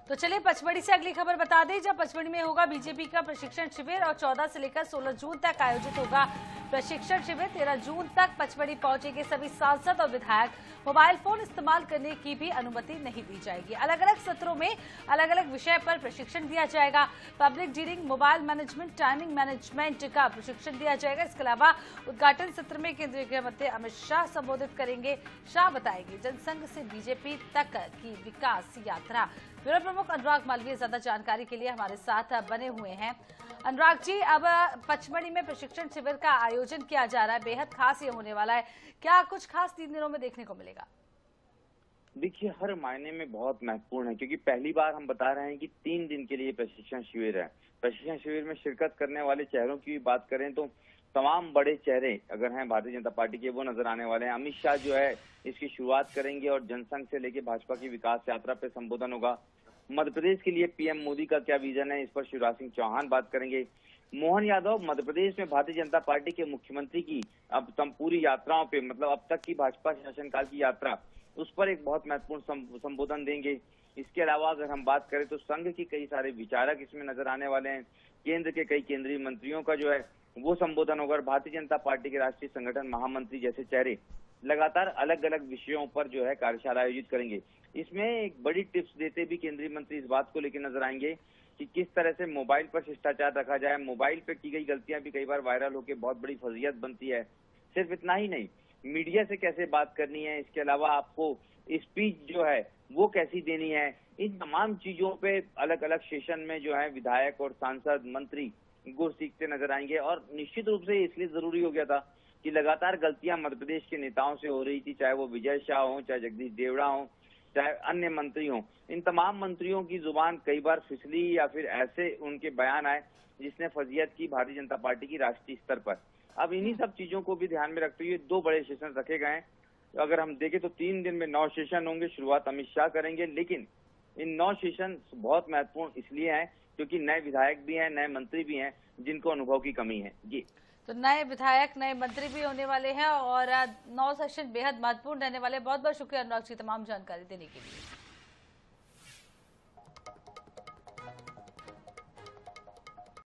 तो चलिए पचमढ़ी से अगली खबर बता दें, जब पचमढ़ी में होगा बीजेपी का प्रशिक्षण शिविर और 14 से लेकर 16 जून तक आयोजित होगा प्रशिक्षण शिविर। 13 जून तक पचमढ़ी पहुंचेंगे सभी सांसद और विधायक। मोबाइल फोन इस्तेमाल करने की भी अनुमति नहीं दी जाएगी। अलग अलग सत्रों में अलग अलग विषय पर प्रशिक्षण दिया जाएगा। Public dealing, mobile management, timing management का प्रशिक्षण दिया जाएगा। इसके अलावा उद्घाटन सत्र में केंद्रीय गृह मंत्री अमित शाह संबोधित करेंगे। शाह बताएंगे जनसंघ से बीजेपी तक की विकास यात्रा। ब्यूरो प्रमुख अनुराग मालवीय ज्यादा जानकारी के लिए हमारे साथ बने हुए हैं। अनुराग जी, अब पचमढ़ी में प्रशिक्षण शिविर का आयोजन किया जा रहा है, बेहद खास ये होने वाला है। क्या कुछ खास 3 दिनों में देखने को मिलेगा? देखिए, हर मायने में बहुत महत्वपूर्ण है, क्योंकि पहली बार हम बता रहे हैं कि 3 दिन के लिए प्रशिक्षण शिविर है। प्रशिक्षण शिविर में शिरकत करने वाले चेहरों की भी बात करें तो तमाम बड़े चेहरे अगर हैं भारतीय जनता पार्टी के, वो नजर आने वाले हैं। अमित शाह जो है इसकी शुरुआत करेंगे और जनसंघ से लेकर भाजपा की विकास यात्रा पे संबोधन होगा। मध्य प्रदेश के लिए पीएम मोदी का क्या विजन है, इस पर शिवराज सिंह चौहान बात करेंगे। मोहन यादव मध्य प्रदेश में भारतीय जनता पार्टी के मुख्यमंत्री की अब तम पूरी यात्राओं पे, मतलब अब तक की भाजपा शासनकाल की यात्रा, उस पर एक बहुत महत्वपूर्ण संबोधन देंगे। इसके अलावा अगर हम बात करें तो संघ के कई सारे विचारक इसमें नजर आने वाले हैं। केंद्र के कई केंद्रीय मंत्रियों का जो है वो संबोधन होगा। भारतीय जनता पार्टी के राष्ट्रीय संगठन महामंत्री जैसे चेहरे लगातार अलग अलग विषयों पर जो है कार्यशाला आयोजित करेंगे। इसमें एक बड़ी टिप्स देते भी केंद्रीय मंत्री इस बात को लेकर नजर आएंगे कि किस तरह से मोबाइल पर शिष्टाचार रखा जाए। मोबाइल पर की गई गलतियां भी कई बार वायरल होकर बहुत बड़ी फजीयत बनती है। सिर्फ इतना ही नहीं, मीडिया से कैसे बात करनी है, इसके अलावा आपको स्पीच जो है वो कैसी देनी है, इन तमाम चीजों पे अलग अलग सेशन में जो है विधायक और सांसद मंत्री गुर सीखते नजर आएंगे। और निश्चित रूप से इसलिए जरूरी हो गया था कि लगातार गलतियां मध्य प्रदेश के नेताओं से हो रही थी, चाहे वो विजय शाह हो, चाहे जगदीश देवड़ा हो, चाहे अन्य मंत्री हों। इन तमाम मंत्रियों की जुबान कई बार फिसली या फिर ऐसे उनके बयान आए जिसने फजीयत की भारतीय जनता पार्टी की राष्ट्रीय स्तर पर। अब इन्हीं सब चीजों को भी ध्यान में रखते हुए 2 बड़े सेशन रखे गए हैं। अगर हम देखें तो 3 दिन में 9 सेशन होंगे। शुरुआत अमित शाह करेंगे, लेकिन इन 9 सेशन बहुत महत्वपूर्ण इसलिए हैं क्योंकि नए विधायक भी हैं, नए मंत्री भी हैं, जिनको अनुभव की कमी है। जी, तो नए विधायक, नए मंत्री भी होने वाले हैं और 9 सेशन बेहद महत्वपूर्ण रहने वाले। बहुत बहुत शुक्रिया अनुराग जी तमाम जानकारी देने के लिए।